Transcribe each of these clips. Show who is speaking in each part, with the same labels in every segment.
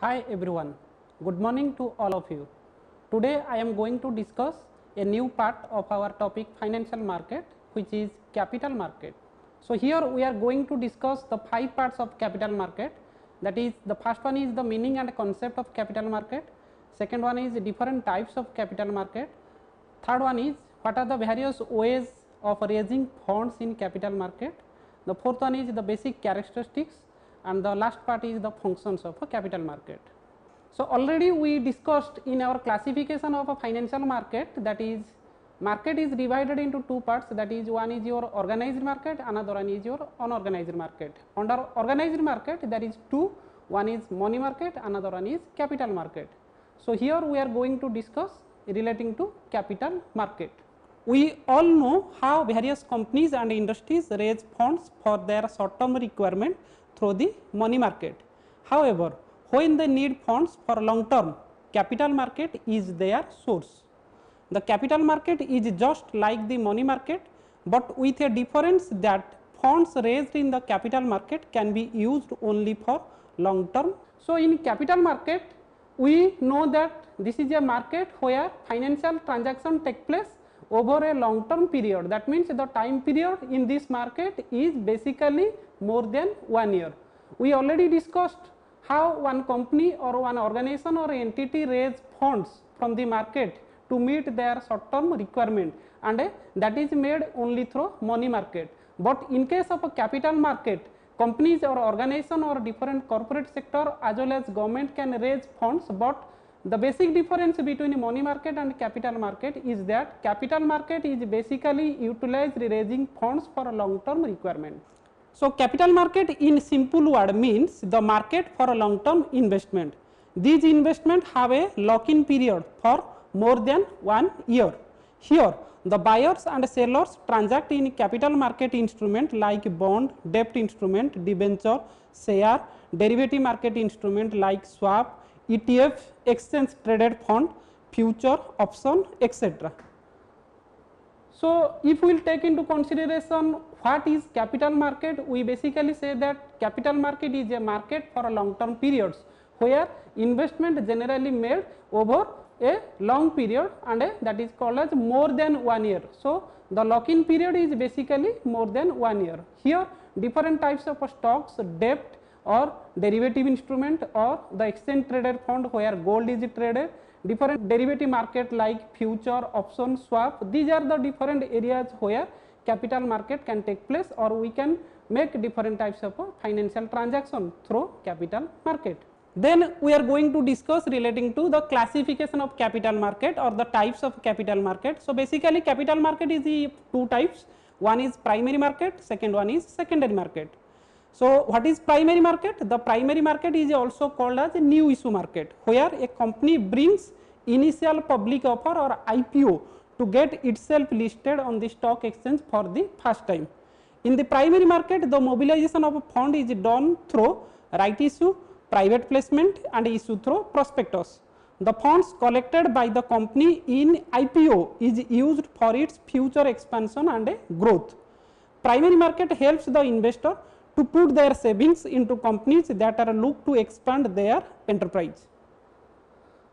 Speaker 1: Hi everyone, good morning to all of you. Today I am going to discuss a new part of our topic financial market, which is capital market. So here we are going to discuss the 5 parts of capital market, that is the first one is the meaning and concept of capital market, second one is different types of capital market, third one is what are the various ways of raising funds in capital market, the fourth one is the basic characteristics, and the last part is the functions of a capital market. So already we discussed in our classification of a financial market, that is market is divided into 2 parts, that is one is your organized market, another one is your unorganized market. Under organized market there is 2, one is money market, another one is capital market. So here we are going to discuss relating to capital market. We all know how various companies and industries raise funds for their short term requirement through the money market. However, when they need funds for long term, capital market is their source. The capital market is just like the money market, but with a difference that funds raised in the capital market can be used only for long term. So in capital market, we know that this is a market where financial transaction take place over a long term period. That means the time period in this market is basically more than 1 year. We already discussed how one company or one organization or entity raise funds from the market to meet their short term requirement, and that is made only through money market. But in case of a capital market, companies or organization or different corporate sector as well as government can raise funds, but the basic difference between money market and capital market is that capital market is basically utilized raising funds for a long term requirement. So capital market in simple word means the market for a long term investment. These investments have a lock in period for more than 1 year. Here the buyers and sellers transact in capital market instrument like bond, debt instrument, debenture, share, derivative market instrument like swap, ETF, exchange traded fund, future, option, etc. So if we will take into consideration what is capital market, we basically say that capital market is a market for a long term periods where investment generally made over a long period, and that is called as more than 1 year. So the lock in period is basically more than 1 year. Here different types of stocks, debt or derivative instrument or the exchange traded fund where gold is traded, different derivative market like future, option, swap, these are the different areas where capital market can take place, or we can make different types of financial transaction through capital market. Then we are going to discuss relating to the classification of capital market or the types of capital market. So basically capital market is the 2 types, one is primary market, second one is secondary market. So what is primary market? The primary market is also called as a new issue market, where a company brings initial public offer or IPO to get itself listed on the stock exchange for the first time. In the primary market, the mobilization of a fund is done through right issue, private placement and issue through prospectus. The funds collected by the company in IPO is used for its future expansion and growth. Primary market helps the investor to put their savings into companies that are looked to expand their enterprise.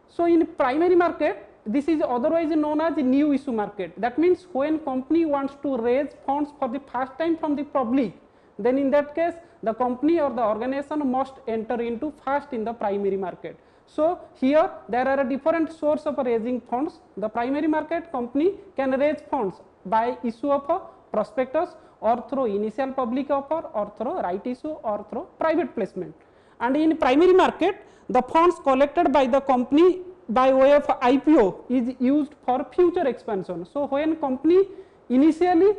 Speaker 1: So in primary market, this is otherwise known as new issue market. That means when company wants to raise funds for the first time from the public, then in that case the company or the organization must enter into first in the primary market. So here there are a different source of raising funds. The primary market company can raise funds by issue of a prospectus or through initial public offer or through right issue or through private placement. And in primary market, the funds collected by the company by way of IPO is used for future expansion. So when company initially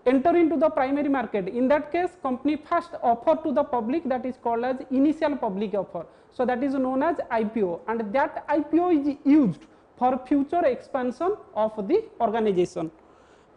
Speaker 1: enter into the primary market, in that case company first offer to the public, that is called as initial public offer. So that is known as IPO, and that IPO is used for future expansion of the organization.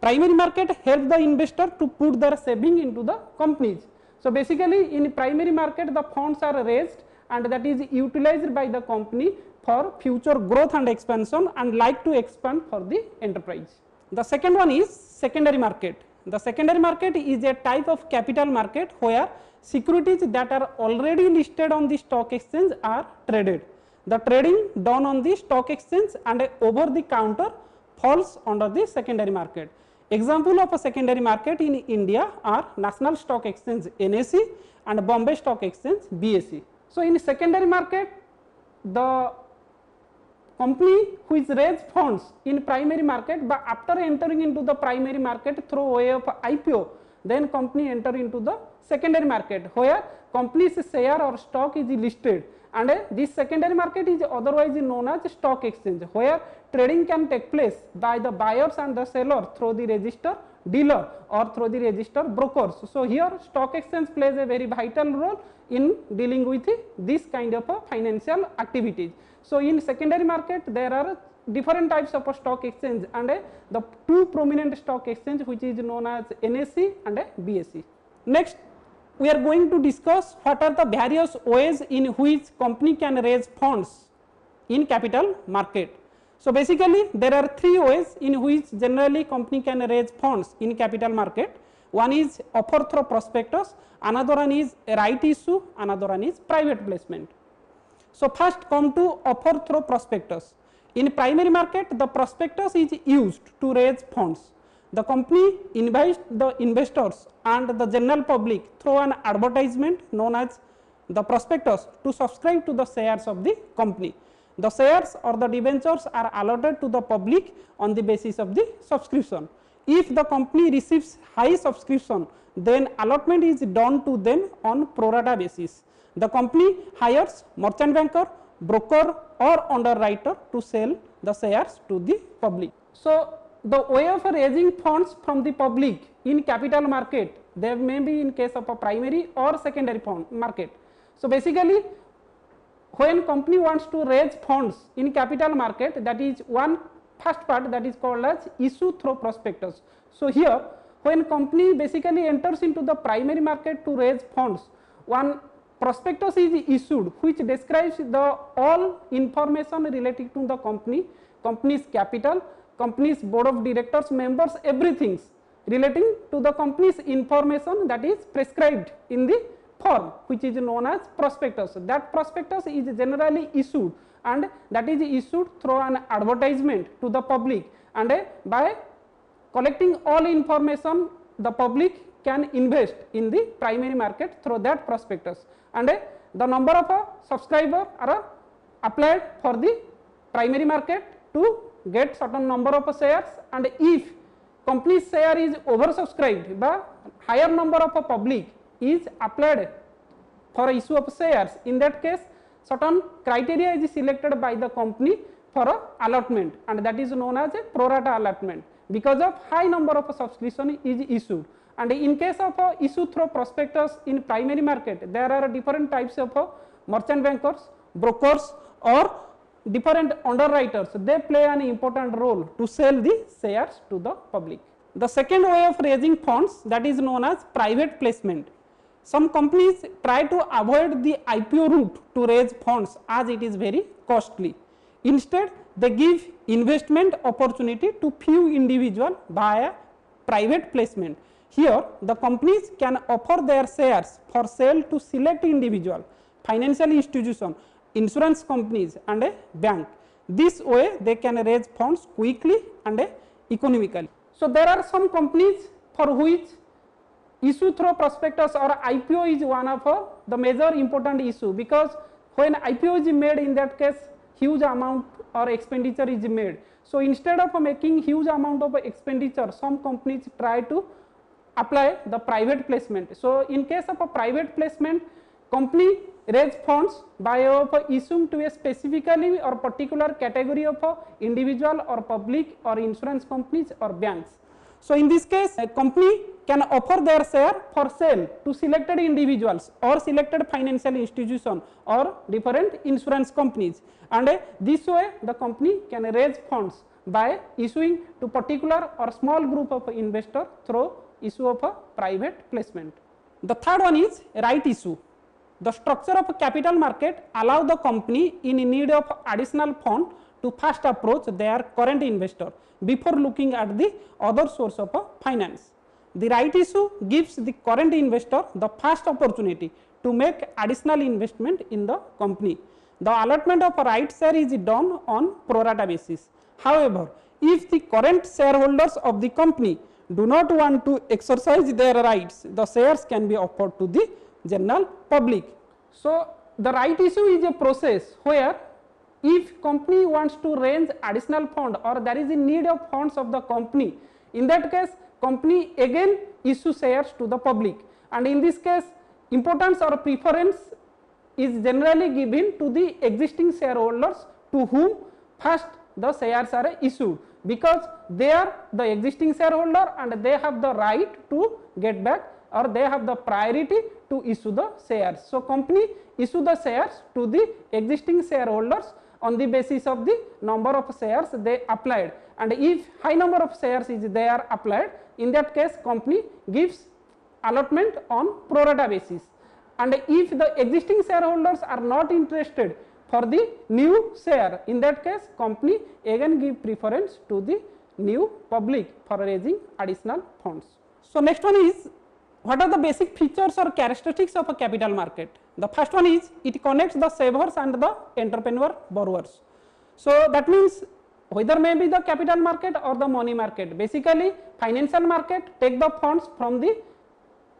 Speaker 1: Primary market helps the investor to put their saving into the companies. So basically in primary market the funds are raised and that is utilized by the company for future growth and expansion and like to expand for the enterprise. The second one is secondary market. The secondary market is a type of capital market where securities that are already listed on the stock exchange are traded. The trading done on the stock exchange and over the counter falls under the secondary market. Example of a secondary market in India are National Stock Exchange NSE and Bombay Stock Exchange BSE. So, in secondary market, the company which raise funds in primary market, but after entering into the primary market through way of IPO, then company enter into the secondary market where company's share or stock is listed, and this secondary market is otherwise known as stock exchange, where trading can take place by the buyers and the seller through the register dealer or through the register brokers. So, here stock exchange plays a very vital role in dealing with this kind of financial activities. So, in secondary market there are different types of stock exchange, and the two prominent stock exchange which is known as NSE and BSE. Next, we are going to discuss what are the various ways in which company can raise funds in capital market. So, basically there are three ways in which generally company can raise funds in capital market. One is offer through prospectus, another one is right issue, another one is private placement. So, first come to offer through prospectus. In primary market, the prospectus is used to raise funds. The company invites the investors and the general public through an advertisement known as the prospectus to subscribe to the shares of the company. The shares or the debentures are allotted to the public on the basis of the subscription. If the company receives high subscription, then allotment is done to them on pro rata basis. The company hires merchant banker, broker or underwriter to sell the shares to the public. So, the way of raising funds from the public in capital market, there may be in case of a primary or secondary fund market. So, basically when company wants to raise funds in capital market, that is one first part that is called as issue through prospectus. So, here when company basically enters into the primary market to raise funds, one prospectus is issued which describes the all information related to the company, company's capital, company's board of directors members, everything relating to the company's information that is prescribed in the form which is known as prospectus. That prospectus is generally issued, and that is issued through an advertisement to the public, and by collecting all information the public can invest in the primary market through that prospectus, and the number of subscribers are applied for the primary market to get certain number of shares, and if company's share is oversubscribed, by higher number of public is applied for issue of shares, in that case certain criteria is selected by the company for a allotment, and that is known as a pro rata allotment because of high number of subscription is issued. And in case of issue through prospectus in primary market, there are different types of merchant bankers, brokers or different underwriters. They play an important role to sell the shares to the public. The second way of raising funds, that is known as private placement. Some companies try to avoid the IPO route to raise funds as it is very costly. Instead, they give investment opportunity to few individuals via private placement. Here, the companies can offer their shares for sale to select individual, financial institution, insurance companies and a bank. This way they can raise funds quickly and economically. So, there are some companies for which issue through prospectus or IPO is one of the major important issue, because when IPO is made, in that case huge amount or expenditure is made. So, instead of making huge amount of expenditure, some companies try to apply the private placement. So, in case of a private placement, company raise funds by issuing to a specifically or particular category of individual or public or insurance companies or banks. So, in this case, a company can offer their share for sale to selected individuals or selected financial institution or different insurance companies, and this way the company can raise funds by issuing to particular or small group of investor through issue of a private placement. The third one is right issue. The structure of a capital market allow the company in need of additional fund to first approach their current investor before looking at the other source of finance. The right issue gives the current investor the first opportunity to make additional investment in the company. The allotment of a right share is done on pro rata basis. However, if the current shareholders of the company do not want to exercise their rights, the shares can be offered to the general public. So, the right issue is a process where if company wants to raise additional fund or there is a need of funds of the company, in that case company again issue shares to the public, and in this case importance or preference is generally given to the existing shareholders to whom first the shares are issued, because they are the existing shareholder and they have the right to get back or they have the priority to issue the shares. So, company issue the shares to the existing shareholders on the basis of the number of shares they applied, and if high number of shares is they are applied, in that case company gives allotment on pro rata basis, and if the existing shareholders are not interested for the new share, in that case company again give preference to the new public for raising additional funds. So, next one is what are the basic features or characteristics of a capital market. The first one is it connects the savers and the entrepreneur borrowers. So, that means whether may be the capital market or the money market, basically financial market take the funds from the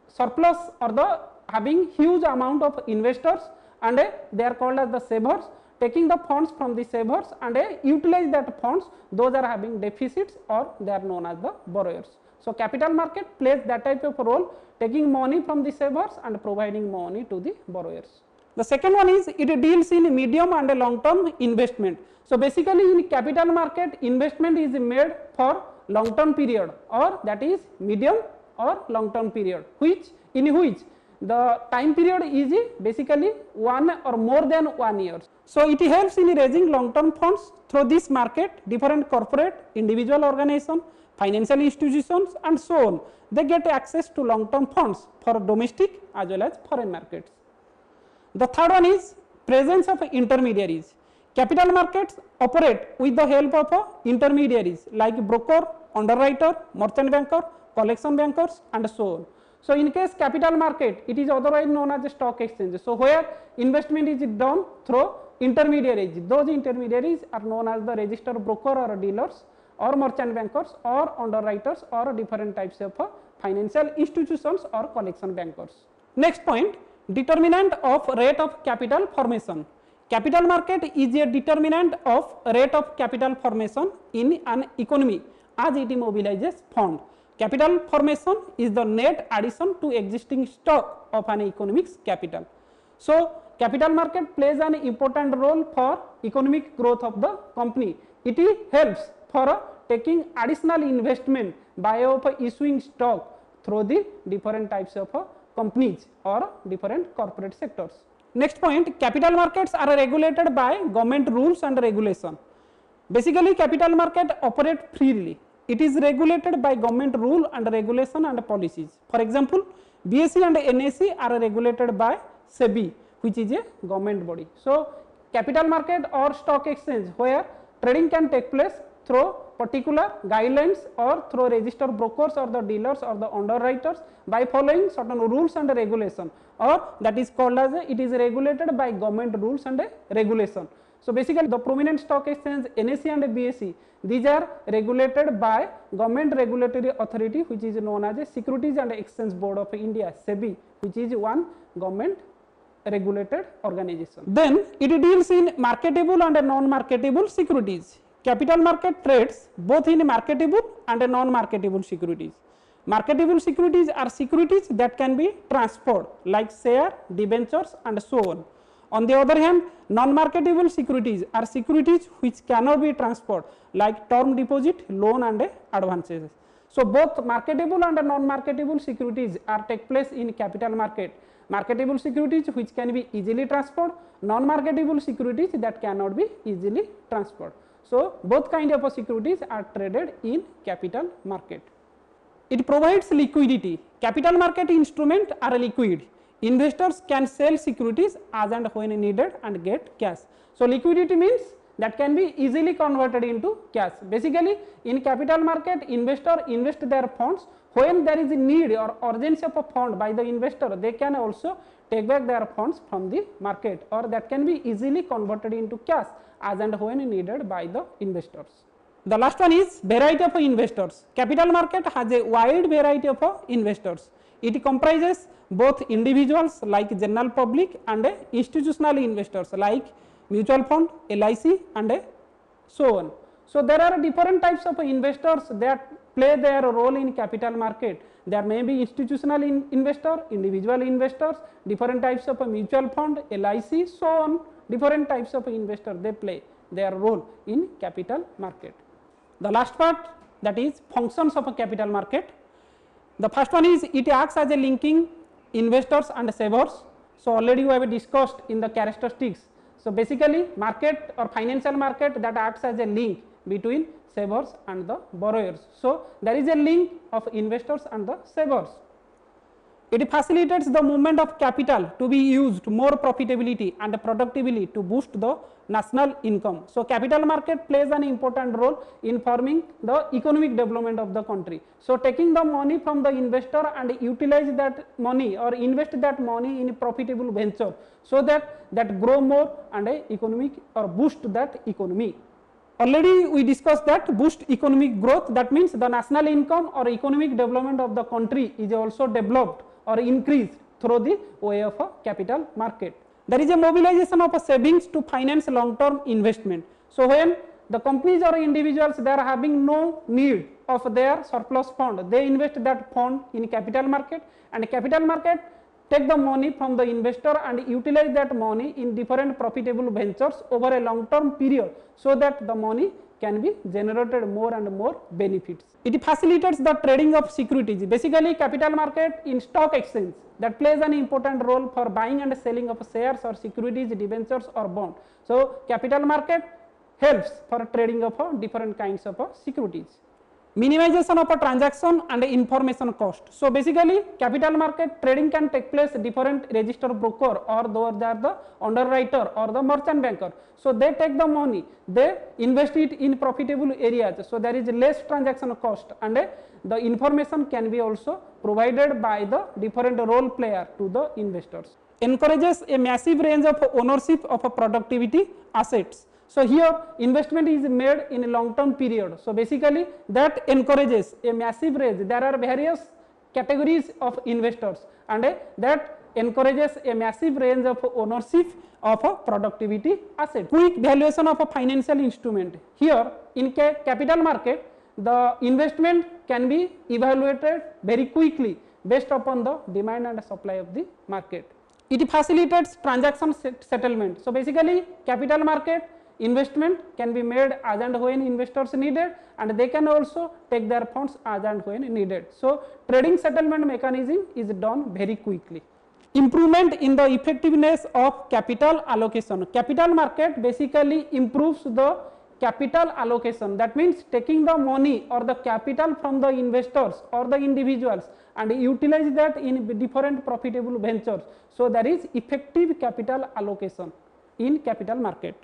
Speaker 1: surplus or the having huge amount of investors, and they are called as the savers, taking the funds from the savers and utilize that funds, those are having deficits or they are known as the borrowers. So, capital market plays that type of role, taking money from the savers and providing money to the borrowers. The second one is it deals in medium and long term investment. So, basically in capital market investment is made for long term period or that is medium or long term period, which the time period is basically 1 or more than 1 year. So, it helps in raising long term funds through this market. Different corporate, individual organization, financial institutions and so on, they get access to long term funds for domestic as well as foreign markets. The third one is presence of intermediaries. Capital markets operate with the help of intermediaries like broker, underwriter, merchant banker, collection bankers and so on. So, in case capital market, it is otherwise known as a stock exchange. So, where investment is done through intermediaries, those intermediaries are known as the registered broker or dealers or merchant bankers or underwriters or different types of financial institutions or collection bankers. Next point, determinant of rate of capital formation. Capital market is a determinant of rate of capital formation in an economy as it mobilizes fund. Capital formation is the net addition to existing stock of an economic's capital. So, capital market plays an important role for economic growth of the company. It helps for taking additional investment by issuing stock through the different types of companies or different corporate sectors. Next point, capital markets are regulated by government rules and regulation. Basically, capital market operate freely. It is regulated by government rule and regulation and policies. For example, BSE and NSE are regulated by SEBI, which is a government body. So, capital market or stock exchange where trading can take place through particular guidelines or through registered brokers or the dealers or the underwriters by following certain rules and regulation, or that is called as it is regulated by government rules and regulation. So, basically the prominent stock exchange NSE and BSE, these are regulated by government regulatory authority which is known as a Securities and Exchange Board of India, SEBI, which is one government regulated organization. Then it deals in marketable and non-marketable securities. Capital market trades both in marketable and non-marketable securities. Marketable securities are securities that can be transferred like share, debentures and so on. On the other hand, non-marketable securities are securities which cannot be transferred like term deposit, loan and advances. So, both marketable and non-marketable securities are take place in capital market. Marketable securities which can be easily transferred, non-marketable securities that cannot be easily transferred. So, both kind of securities are traded in capital market. It provides liquidity. Capital market instruments are liquid. Investors can sell securities as and when needed and get cash. So, liquidity means that can be easily converted into cash. Basically, in capital market, investor invest their funds. When there is a need or urgency of a fund by the investor, they can also take back their funds from the market, or that can be easily converted into cash as and when needed by the investors. The last one is variety of investors. Capital market has a wide variety of investors. It comprises both individuals like general public and institutional investors like mutual fund, LIC and so on. So there are different types of investors that play their role in capital market. There may be institutional investor, individual investors, different types of mutual fund, LIC, so on. Different types of investors, they play their role in capital market. The last part, that is functions of a capital market. The first one is it acts as a linking investors and savers. So already we have discussed in the characteristics. So basically market or financial market that acts as a link between savers and the borrowers. So there is a link of investors and the savers. It facilitates the movement of capital to be used more profitability and productively to boost the national income. So capital market plays an important role in forming the economic development of the country. So taking the money from the investor and utilize that money or invest that money in profitable venture, so that grow more and economic or boost that economy. Already we discussed that boost economic growth, that means the national income or economic development of the country is also developed or increased through the way of a capital market. There is a mobilization of a savings to finance long term investment. So when the companies or individuals, they are having no need of their surplus fund, they invest that fund in capital market, and capital market take the money from the investor and utilize that money in different profitable ventures over a long term period, so that the money can be generated more and more benefits. It facilitates the trading of securities. Basically capital market in stock exchange, that plays an important role for buying and selling of shares or securities, debentures or bond. So capital market helps for trading of different kinds of securities. Minimization of a transaction and information cost. So basically capital market trading can take place different registered broker, or those are the underwriter or the merchant banker. So they take the money, they invest it in profitable areas, so there is less transaction cost, and the information can be also provided by the different role player to the investors. Encourages a massive range of ownership of a productivity assets. So here investment is made in a long term period. So basically that encourages a massive range. There are various categories of investors, and that encourages a massive range of ownership of a productivity asset. Quick valuation of a financial instrument. Here in capital market, the investment can be evaluated very quickly based upon the demand and supply of the market. It facilitates transaction settlement. So basically capital market investment can be made as and when investors needed, and they can also take their funds as and when needed. So trading settlement mechanism is done very quickly. Improvement in the effectiveness of capital allocation. Capital market basically improves the capital allocation. That means taking the money or the capital from the investors or the individuals and utilize that in different profitable ventures. So there is effective capital allocation in capital market.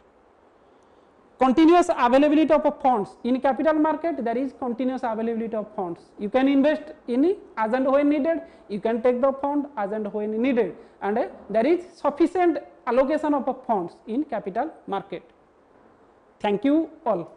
Speaker 1: Continuous availability of funds. In capital market, there is continuous availability of funds. You can invest in as and when needed, you can take the fund as and when needed, and there is sufficient allocation of funds in capital market. Thank you all.